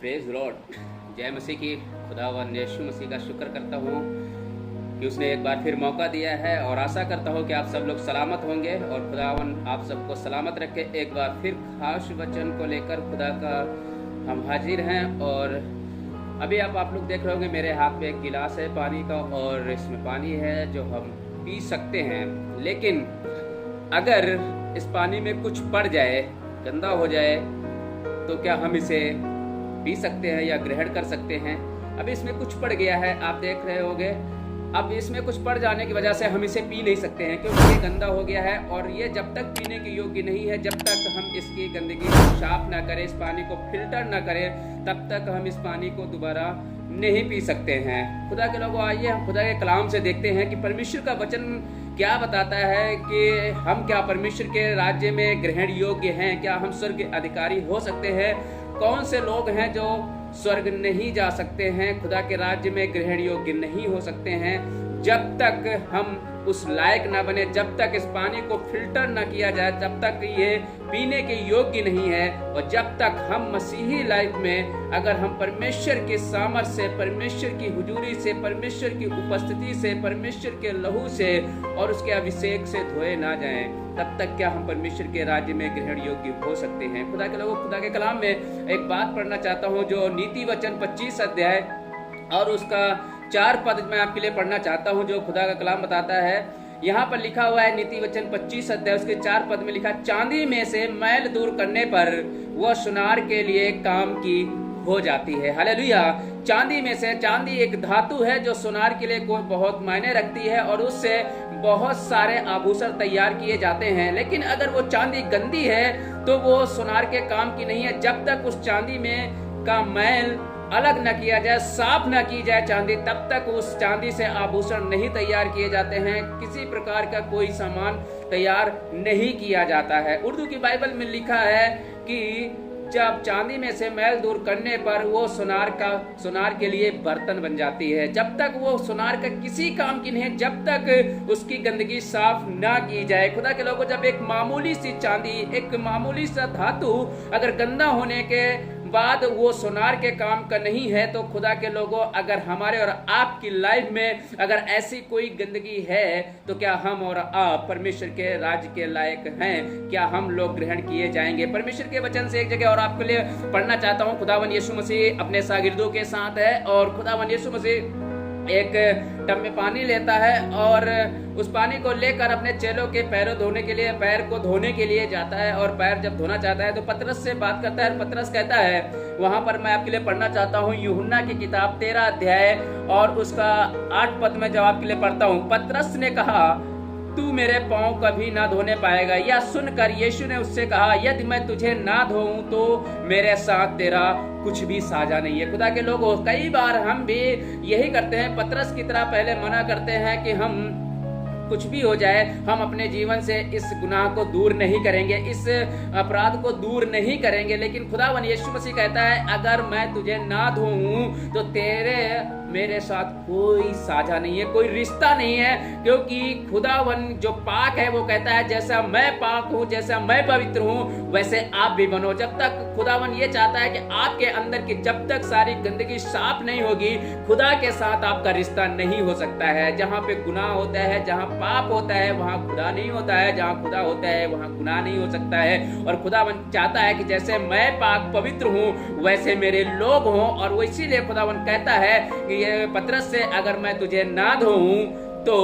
Praise Lord. जय मसीह की। खुदावन यीशु मसीह का शुक्र करता हूँ कि उसने एक बार फिर मौका दिया है और आशा करता हूँ कि आप सब लोग सलामत होंगे और खुदावन आप सबको सलामत रखे। एक बार फिर खास वचन को लेकर खुदा का हम हाजिर हैं। और अभी आप लोग देख रहे होंगे मेरे हाथ में एक गिलास है पानी का और इसमें पानी है जो हम पी सकते हैं। लेकिन अगर इस पानी में कुछ पड़ जाए, गंदा हो जाए, तो क्या हम इसे पी सकते हैं या ग्रहण कर सकते हैं? अब इसमें कुछ पड़ गया है, आप देख रहे होंगे। अब इसमें कुछ पड़ जाने की वजह से हम इसे पी नहीं सकते हैं क्योंकि ये गंदा हो गया है और ये जब तक पीने के योग्य नहीं है, जब तक हम इसकी गंदगी को साफ ना करें, इस पानी को फिल्टर ना करें, तब तक हम इस पानी को दोबारा नहीं पी सकते हैं। खुदा के लोगों, आइए हम खुदा के कलाम से देखते हैं कि परमेश्वर का वचन क्या बताता है कि हम क्या परमेश्वर के राज्य में ग्रहण योग्य हैं, क्या हम स्वर्ग के अधिकारी हो सकते हैं। कौन से लोग हैं जो स्वर्ग नहीं जा सकते हैं, खुदा के राज्य में ग्रहण योग्य नहीं हो सकते हैं, जब तक हम उस लायक ना बने, जब तक इस पानी को फिल्टर ना किया जाए, जब तक ये पीने के योग्य नहीं है। और जब तक हम मसीही लाइफ में अगर हम परमेश्वर के सामर्थ्य से, परमेश्वर की हुजूरी से, परमेश्वर की उपस्थिति से, परमेश्वर के लहू से और उसके अभिषेक से धोए ना जाएं, तब तक क्या हम परमेश्वर के राज्य में ग्रहण योग्य हो सकते हैं। खुदा के लोगों, खुदा के कलाम में एक बात पढ़ना चाहता हूँ जो नीति वचन 25 अध्याय और उसका 4 पद मैं आपके लिए पढ़ना चाहता हूँ जो खुदा का कलाम बताता है। यहाँ पर लिखा हुआ है नीति वचन 25 अध्याय उसके 4 पद में लिखा, चांदी में से मैल दूर करने पर वह सुनार के लिए काम की हो जाती है। हालेलुया। चांदी में से, चांदी एक धातु है जो सुनार के लिए कोई बहुत मायने रखती है और उससे बहुत सारे आभूषण तैयार किए जाते हैं। लेकिन अगर वो चांदी गंदी है तो वो सुनार के काम की नहीं है। जब तक उस चांदी में का मैल अलग न किया जाए, साफ न की जाए चांदी, तब तक उस चांदी से आभूषण नहीं तैयार किए जाते हैं, किसी प्रकार का कोई सामान तैयार नहीं किया जाता है। उर्दू की बाइबल में लिखा है कि जब चांदी में से मैल दूर करने पर वो सुनार के लिए बर्तन बन जाती है। जब तक वो सुनार का किसी काम की नहीं है, जब तक उसकी गंदगी साफ ना की जाए। खुदा के लोगों, जब एक मामूली सी चांदी, एक मामूली सा धातु अगर गंदा होने के बाद वो सुनार के काम का नहीं है, तो खुदा के लोगों, अगर हमारे और आपकी लाइफ में अगर ऐसी कोई गंदगी है तो क्या हम और आप परमेश्वर के राज्य के लायक हैं? क्या हम लोग ग्रहण किए जाएंगे? परमेश्वर के वचन से एक जगह और आपके लिए पढ़ना चाहता हूँ। खुदावन यीशु मसीह अपने शागिर्दों के साथ है और खुदावन यीशु मसीह एक टब में पानी लेता है और उस पानी को लेकर अपने चेलों के पैरों धोने के लिए, पैर को धोने के लिए जाता है। और पैर जब धोना चाहता है तो पतरस से बात करता है। पतरस कहता है, वहां पर मैं आपके लिए पढ़ना चाहता हूँ यूहन्ना की किताब 13 अध्याय और उसका 8 पद में जब आपके लिए पढ़ता हूँ। पतरस ने कहा, तू मेरे पांव कभी ना धोने पाएगा। यह सुनकर यीशु ने उससे कहा, यदि मैं तुझे ना धोऊं तो मेरे साथ तेरा कुछ भी साझा नहीं है। खुदा के लोगों, कई बार हम भी यही करते हैं, पतरस की तरह पहले मना करते हैं कि हम कुछ भी हो जाए, हम अपने जीवन से इस गुनाह को दूर नहीं करेंगे, इस अपराध को दूर नहीं करेंगे। लेकिन खुदावन यीशु मसीह कहता है, अगर मैं तुझे ना धोऊं तो तेरे मेरे साथ कोई साझा नहीं है, कोई रिश्ता नहीं है। क्योंकि खुदावन जो पाक है वो कहता है, जैसा मैं पाक हूँ, जैसा मैं पवित्र हूँ, वैसे आप भी बनो। जब तक खुदावन ये चाहता है कि आपके अंदर की जब तक सारी गंदगी साफ नहीं होगी, खुदा के साथ आपका रिश्ता नहीं हो सकता है। जहाँ पे गुनाह होता है, जहाँ पाप होता है, वहाँ खुदा नहीं होता है, जहाँ खुदा होता है वहाँ गुनाह नहीं हो सकता है। और खुदावन चाहता है कि जैसे मैं पाक पवित्र हूँ वैसे मेरे लोग हों। और वो इसीलिए खुदावन कहता है कि पतरस से, अगर मैं तुझे ना धोऊं तो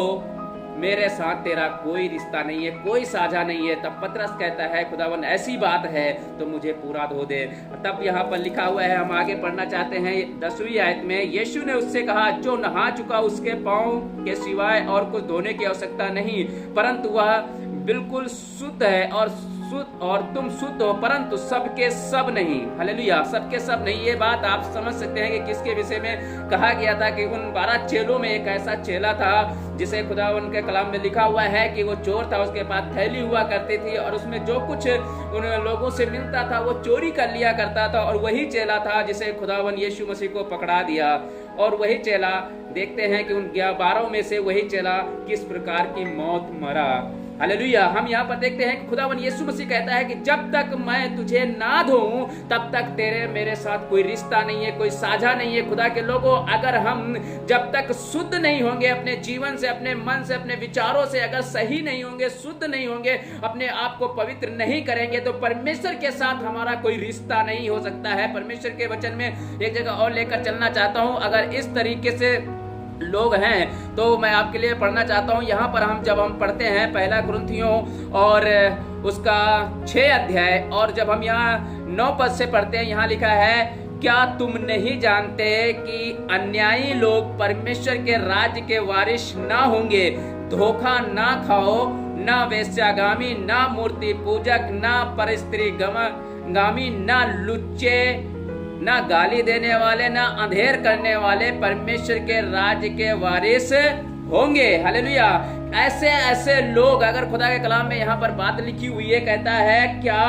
मेरे साथ तेरा कोई रिश्ता नहीं है, कोई साझा नहीं है। तब पतरस कहता है, खुदावन ऐसी बात है तो मुझे पूरा धो दे। तब यहाँ पर लिखा हुआ है, हम आगे पढ़ना चाहते हैं 10वीं आयत में, यीशु ने उससे कहा, जो नहा चुका उसके पांव के सिवाय और कुछ धोने की आवश्यकता नहीं, परंतु वह बिल्कुल शुद्ध है और तुम शुद्ध हो, परंतु सबके सब नहीं। हालेलुया। सबके सब नहीं, ये बात आप समझ सकते हैं कि किसके विषय में कहा गया था कि उन 12 चेलों में एक ऐसा चेला था जिसे खुदावन के कलाम में लिखा हुआ है कि वो चोर था, उसके पास थैली हुआ करती थी और उसमें जो कुछ उन लोगों से मिलता था वो चोरी कर लिया करता था। और वही चेला था जिसे खुदावन यीशु मसीह को पकड़ा दिया। और वही चेला, देखते हैं कि उन 12 में से वही चेला किस प्रकार की मौत मरा। हालेलुया। हम यहाँ पर देखते हैं कि खुदावन यीशु मसीह कहता है कि जब तक मैं तुझे ना धोऊं तब तक तेरे मेरे साथ कोई रिश्ता नहीं है, कोई साझा नहीं है। खुदा के लोगों, अगर हम जब तक शुद्ध नहीं होंगे अपने जीवन से, अपने मन से, अपने विचारों से, अगर सही नहीं होंगे, शुद्ध नहीं होंगे, अपने आप को पवित्र नहीं करेंगे, तो परमेश्वर के साथ हमारा कोई रिश्ता नहीं हो सकता है। परमेश्वर के वचन में एक जगह और लेकर चलना चाहता हूं। अगर इस तरीके से लोग हैं तो मैं आपके लिए पढ़ना चाहता हूं। यहाँ पर जब हम पढ़ते हैं पहला कुरिन्थियों और उसका 6 अध्याय, और जब हम यहाँ 9 पद से पढ़ते हैं, यहाँ लिखा है, क्या तुम नहीं जानते कि अन्यायी लोग परमेश्वर के राज्य के वारिस ना होंगे? धोखा ना खाओ, ना वेश्यागामी, ना मूर्ति पूजक, ना परस्त्री गामी, ना लुच्चे, ना गाली देने वाले, ना अंधेर करने वाले परमेश्वर के राज्य के वारिस होंगे। हालेलुया। ऐसे ऐसे लोग, अगर खुदा के कलाम में यहाँ पर बात लिखी हुई है, कहता है क्या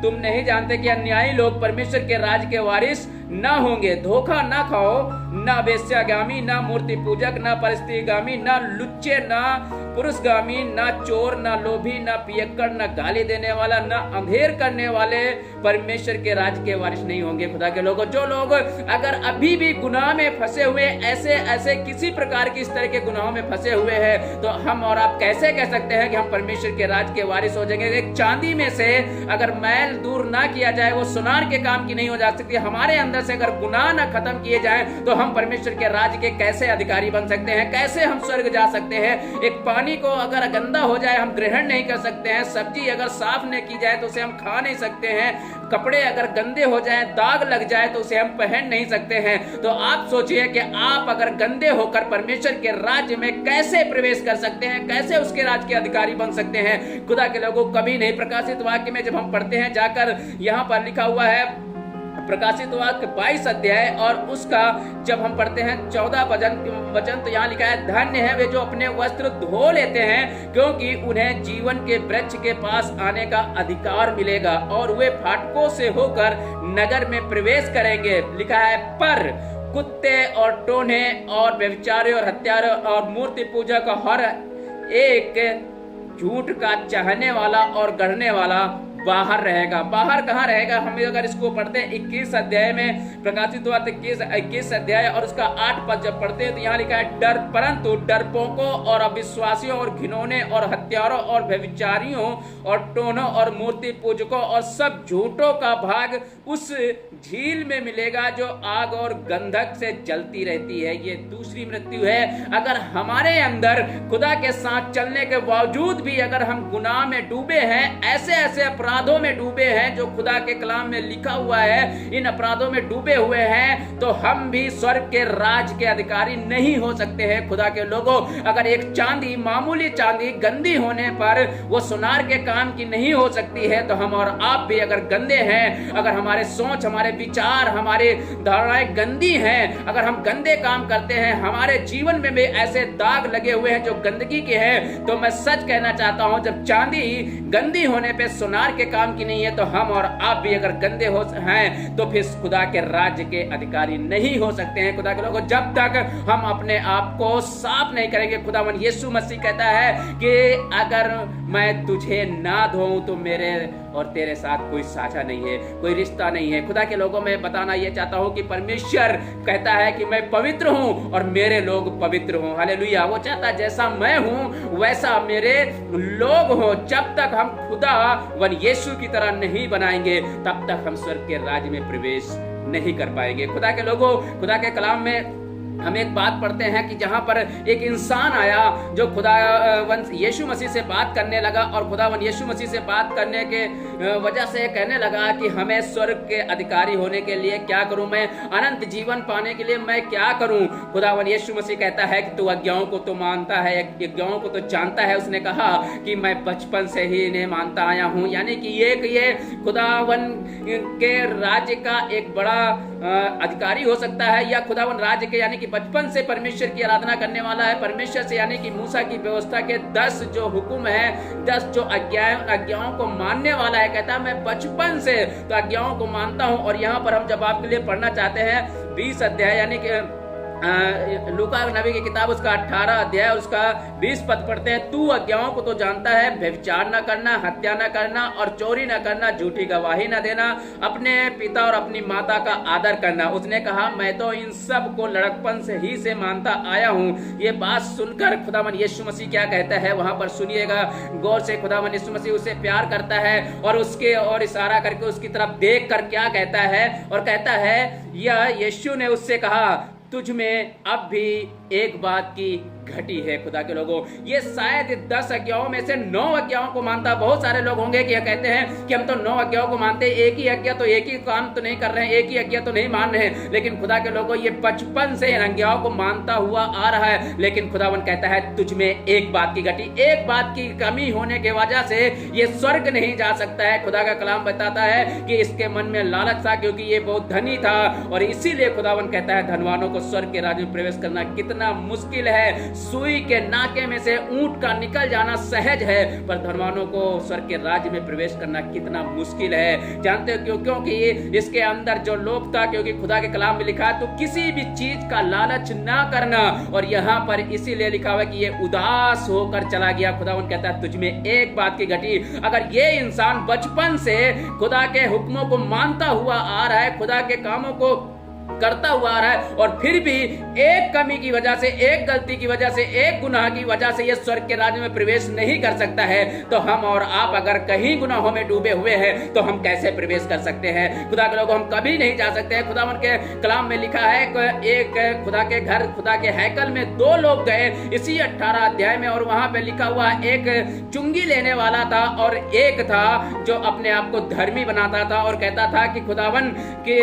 तुम नहीं जानते कि अन्यायी लोग परमेश्वर के राज्य के वारिस ना होंगे? धोखा ना खाओ, ना वेश्यागामी, ना मूर्ति पूजक, ना परस्त्रीगामी, ना लुच्चे, ना पुरुषगामी, ना चोर, ना लोभी, ना पियक्कड़, ना गाली देने वाला, ना अंधेर करने वाले परमेश्वर के राज्य के वारिस नहीं होंगे। खुदा के लोगों, जो लोग अगर अभी भी गुनाह में फंसे हुए, ऐसे ऐसे किसी प्रकार की इस तरह के गुनाहों में फंसे हुए हैं, तो हम और आप कैसे कह सकते हैं कि हम परमेश्वर के राज्य के वारिस हो जाएंगे? एक चांदी में से अगर मैल दूर ना किया जाए, वो सुनार के काम की नहीं हो जा सकती। हमारे अंदर से अगर गुनाह ना खत्म किए जाए, तो हम परमेश्वर के राज्य के कैसे अधिकारी बन सकते हैं? कैसे हम स्वर्ग जा सकते हैं? एक पानी को अगर गंदा हो जाए हम ग्रहण नहीं कर सकते हैं। सब्जी अगर साफ नहीं की जाए तो उसे हम खा नहीं सकते हैं। कपड़े अगर गंदे हो जाए, दाग लग जाए, तो उसे हम पहन नहीं सकते हैं। तो आप सोचिए कि आप अगर गंदे होकर परमेश्वर के राज्य में कैसे प्रवेश कर सकते हैं, कैसे उसके राज्य के अधिकारी बन सकते हैं? खुदा के लोगों, कभी नहीं। प्रकाशित वाक्य में जब हम पढ़ते हैं, जाकर यहाँ पर लिखा हुआ है प्रकाशित वाक्य 22 अध्याय और उसका जब हम पढ़ते हैं 14 वचन, तो यहाँ लिखा है, धन्य है वे जो अपने वस्त्र धो लेते हैं, क्योंकि उन्हें जीवन के वृक्ष के पास आने का अधिकार मिलेगा और वे फाटकों से होकर नगर में प्रवेश करेंगे। लिखा है, पर कुत्ते और टोन्हे और व्यभिचारी और हत्यारे और मूर्ति पूजक और हर एक झूठ का चाहने वाला और गढ़ने वाला बाहर रहेगा। बाहर कहाँ रहेगा? हम अगर इसको पढ़ते हैं 21 अध्याय में, प्रकाशित वाक्य 21 अध्याय और उसका 8 पद जब पढ़ते हैं, तो यहाँ लिखा है, डर परंतु डरपोकों और अविश्वासियों और घिनौने और हत्यारों और व्यभिचारियों और टोनों और मूर्ति पूजकों और सब झूठों का भाग उस झील में मिलेगा जो आग और गंधक से जलती रहती है। ये दूसरी मृत्यु है। अगर हमारे अंदर खुदा के साथ चलने के बावजूद भी अगर हम गुनाह में डूबे हैं, ऐसे ऐसे अपराधों में डूबे हैं जो खुदा के कलाम में लिखा हुआ है, इन अपराधों में डूबे हुए हैं, तो हम भी स्वर्ग के राज के अधिकारी नहीं हो सकते हैं। खुदा के लोगों, अगर एक चांदी, मामूली चांदी गंदी होने पर वो सुनार के काम की नहीं हो सकती है, तो हम और आप भी अगर गंदे हैं, अगर हमारे सोच, हमारे विचार, हमारे धारणाएं गंदी हैं, अगर हम गंदे काम करते हैं, हमारे जीवन में भी ऐसे दाग लगे हुए हैं जो गंदगी के हैं, तो मैं सच कहना चाहता हूं, जब चांदी गंदी होने पे सुनार के काम की नहीं है, तो हम और आप भी अगर गंदे हो हैं, तो फिर खुदा के राज्य के अधिकारी नहीं हो सकते हैं। खुदा के लोगों, जब तक हम अपने आप को साफ नहीं करेंगे, खुदावन यीशु मसीह कहता है कि अगर मैं तुझे ना धोऊं तो मेरे और तेरे साथ कोई साझा नहीं है, कोई रिश्ता नहीं है। खुदा के लोगों में बताना यह चाहता हूं कि परमेश्वर कहता है कि मैं पवित्र हूं और मेरे लोग पवित्र हों। हालेलुया। वो चाहता है जैसा मैं हूं वैसा मेरे लोग हों। जब तक हम खुदा वन यीशु की तरह नहीं बनाएंगे, तब तक हम स्वर्ग के राज्य में प्रवेश नहीं कर पाएंगे। खुदा के लोगों, खुदा के कलाम में हम एक बात पढ़ते हैं कि जहां पर एक इंसान आया जो खुदावन यीशु मसीह से बात करने लगा, और खुदावन यीशु मसीह से बात करने के वजह से कहने लगा कि हमें स्वर्ग के अधिकारी होने के लिए क्या करूं, मैं अनंत जीवन पाने के लिए मैं क्या करूं। खुदावन यीशु मसीह कहता है कि तू आज्ञाओं को तो मानता है, आज्ञाओं को तो जानता है। उसने कहा कि मैं बचपन से ही इन्हें मानता आया हूं। यानी कि ये खुदावन के राज्य का एक बड़ा अधिकारी हो सकता है, या खुदावन राज्य के यानी कि बचपन से परमेश्वर की आराधना करने वाला है। परमेश्वर से यानी कि मूसा की व्यवस्था के 10 जो हुक्म है, 10 जो आज्ञाओं को मानने वाला है। कहता है मैं बचपन से तो आज्ञाओं को मानता हूं। और यहाँ पर हम जब आपके लिए पढ़ना चाहते हैं 20 अध्याय यानी कि लूका नबी की किताब उसका 18 अध्याय और उसका 20 पद पढ़ते हैं। तू आज्ञाओं को तो जानता है, व्यभिचार न करना, हत्या न करना और चोरी न करना, झूठी गवाही न देना, अपने पिता और अपनी माता का आदर करना। उसने कहा, मैं तो इन सब को लड़कपन से ही से मानता आया हूँ। ये बात सुनकर खुदावन यीशु मसीह क्या कहता है वहां पर सुनिएगा गौर से। खुदावन यीशु मसीह उसे प्यार करता है और उसके और इशारा करके उसकी तरफ देख कर क्या कहता है, और कहता है, यह यीशु ने उससे कहा, तुझ में अब भी एक बात की घटी है। खुदा के लोगों, ये शायद 10 आज्ञाओं में से 9 आज्ञाओं को मानता। बहुत सारे लोग होंगे कि कहते हैं कि हम तो 9 आज्ञाओं को मानते हैं, एक ही आज्ञा तो एक ही काम तो नहीं कर रहे हैं, एक ही आज्ञा तो नहीं मान रहे हैं। लेकिन खुदा के लोगों, ये बचपन से इन आज्ञाओं को मानता हुआ आ रहा है। लेकिन खुदावन कहता है, तुझ में एक बात की घटी, एक बात की कमी होने की वजह से ये स्वर्ग नहीं जा सकता है। खुदा का कलाम बताता है कि इसके मन में लालच था, क्योंकि ये बहुत धनी था, और इसीलिए खुदावन कहता है, धनवानों को स्वर्ग के राज्य में प्रवेश करना कितना मुश्किल है। सुई के नाके में से ऊंट का निकल जाना सहज है, पर धनवानों को स्वर्ग के राज्य में प्रवेश करना कितना मुश्किल है। जानते हो क्यों? क्योंकि इसके अंदर जो लोभ था, क्योंकि खुदा के कलाम में लिखा है, तो किसी भी चीज का लालच ना करना। और यहाँ पर इसीलिए लिखा हुआ कि ये उदास होकर चला गया। खुदावन कहता है, तुझ में एक बात की घटी। अगर ये इंसान बचपन से खुदा के हुक्मों को मानता हुआ आ रहा है, खुदा के कामों को करता हुआ आ रहा है, और फिर भी एक कमी की वजह से, एक गलती की वजह से, एक गुनाह की वजह से ये स्वर्ग के राज्य में प्रवेश नहीं कर सकता है, तो हम और आप अगर कहीं गुनाहों में डूबे हुए हैं तो हम कैसे प्रवेश कर सकते हैं? खुदा के लोगों, हम कभी नहीं जा सकते हैं। खुदावन के कलाम में लिखा है, एक खुदा के घर, खुदा के हैकल में 2 लोग गए इसी 18 अध्याय में, और वहां पे लिखा हुआ एक चुंगी लेने वाला था और एक था जो अपने आप को धर्मी बनाता था और कहता था कि खुदावन के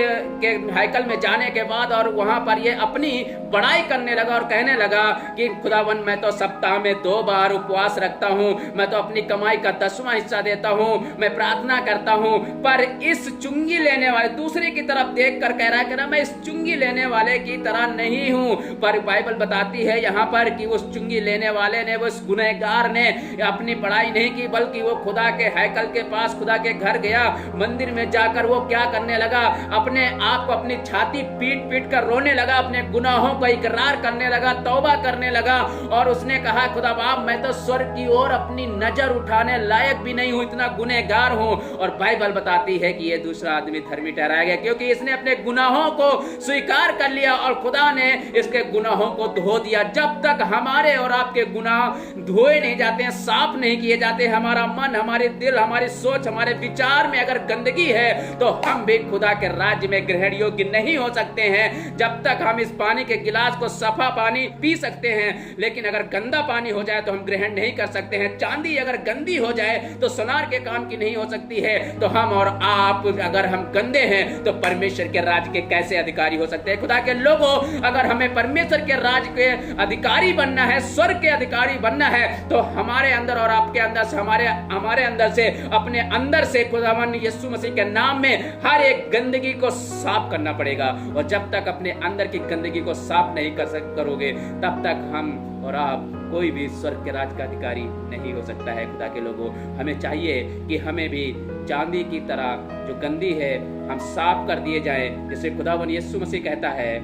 हैकल में जाने के बाद और वहां पर ये अपनी बड़ाई करने लगा और कहने लगा कि खुदावन, मैं तो सप्ताह में 2 बार उपवास रखता हूं, मैं तो अपनी कमाई का 10वां हिस्सा देता हूं, मैं प्रार्थना करता हूं। पर इस चुंगी लेने वाले दूसरे की तरफ देखकर कह रहा है कि ना, मैं इस चुंगी लेने वाले की तरह नहीं हूं। पर बाइबल बताती है यहां पर कि उस चुंगी लेने वाले ने, उस गुनहगार ने अपनी बड़ाई नहीं की, बल्कि वो खुदा के हैकल के पास, खुदा के घर गया, मंदिर में जाकर वो क्या करने लगा, अपने आप को अपनी छाती पीट पीट कर रोने लगा, अपने गुनाहों का इकरार करने लगा, तौबा करने लगा, और उसने कहा, खुदा बाप, मैं तो स्वर्ग की ओर अपनी नजर उठाने लायक भी नहीं हूं, इतना गुनहगार हूं। और बाइबल बताती है कि यह दूसरा आदमी धर्मी ठहराया गया, क्योंकि इसने अपने गुनाहों को स्वीकार कर लिया और खुदा ने इसके गुनाहों को धो दिया। जब तक हमारे और आपके गुनाह धोए नहीं जाते हैं, साफ नहीं किए जाते, हमारा मन, हमारे दिल, हमारी सोच, हमारे विचार में अगर गंदगी है, तो हम भी खुदा के राज्य में ग्रहण योग्य नहीं हो सकते हैं। जब तक हम इस पानी के गिलास को सफा पानी पी सकते हैं, लेकिन अगर गंदा पानी हो जाए तो हम ग्रहण नहीं कर सकते हैं। चांदी अगर गंदी हो जाए तो सोनार के काम की नहीं हो सकती है। तो हम और आप अगर हम गंदे हैं तो परमेश्वर के राज्य के कैसे अधिकारी हो सकते हैं? खुदा के लोगों, अगर हमें परमेश्वर के राज्य के अधिकारी बनना है, स्वर्ग के अधिकारी बनना है, तो हमारे अंदर और आपके अंदर से, हमारे अंदर से, अपने अंदर से खुदावन यीशु मसीह के नाम में हर एक गंदगी को साफ करना पड़ेगा। और जब तक अपने अंदर की गंदगी को साफ नहीं करोगे, तब तक हम और आप कोई भी स्वर्ग के राज्य का अधिकारी नहीं हो सकता है। खुदा के लोगों, हमें चाहिए कि हमें भी चांदी की तरह जो गंदी है हम साफ कर दिए जाएं। जैसे खुदावन यीशु मसीह कहता है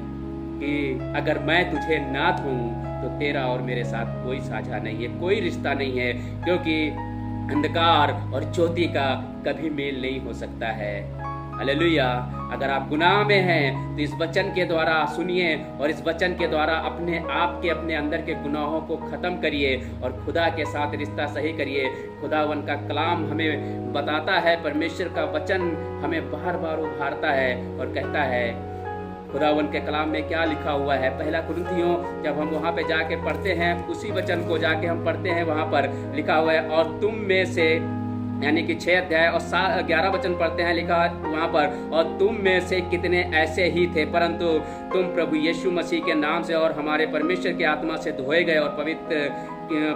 कि अगर मैं तुझे ना धोऊं तो तेरा और मेरे साथ कोई साझा नहीं है, कोई रिश्ता नहीं है, क्योंकि अंधकार और ज्योति का कभी मेल नहीं हो सकता है। हालेलुया। अगर आप गुनाह में हैं तो इस वचन के द्वारा सुनिए और इस वचन के द्वारा अपने आप के, अपने अंदर के गुनाहों को खत्म करिए और खुदा के साथ रिश्ता सही करिए। खुदावन का कलाम हमें बताता है, परमेश्वर का वचन हमें बार बार उभारता है और कहता है, खुदावन के कलाम में क्या लिखा हुआ है। 1 कुरिन्थियों जब हम वहाँ पे जाके पढ़ते हैं, उसी वचन को जाके हम पढ़ते हैं, वहाँ पर लिखा हुआ है, और तुम में से, यानी कि 6 अध्याय और 11 वचन पढ़ते हैं, लिखा वहाँ पर, और तुम में से कितने ऐसे ही थे, परंतु तुम प्रभु यीशु मसीह के नाम से और हमारे परमेश्वर के आत्मा से धोए गए और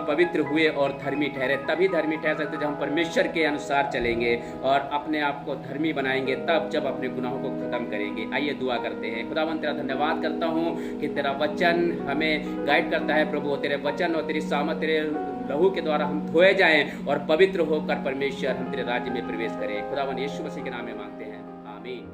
पवित्र हुए और धर्मी ठहरे। तभी धर्मी ठहर सकते जब हम परमेश्वर के अनुसार चलेंगे और अपने आप को धर्मी बनाएंगे, तब जब अपने गुनाहों को खत्म करेंगे। आइए दुआ करते हैं। खुदावन, तेरा धन्यवाद करता हूँ कि तेरा वचन हमें गाइड करता है प्रभु। तेरे वचन और तेरी सामर्थ, तेरे लहू के द्वारा हम धोए जाएं और पवित्र होकर परमेश्वर हम तेरे राज्य में प्रवेश करें। खुदावन यीशु मसीह के नाम में मांगते हैं, आमीन।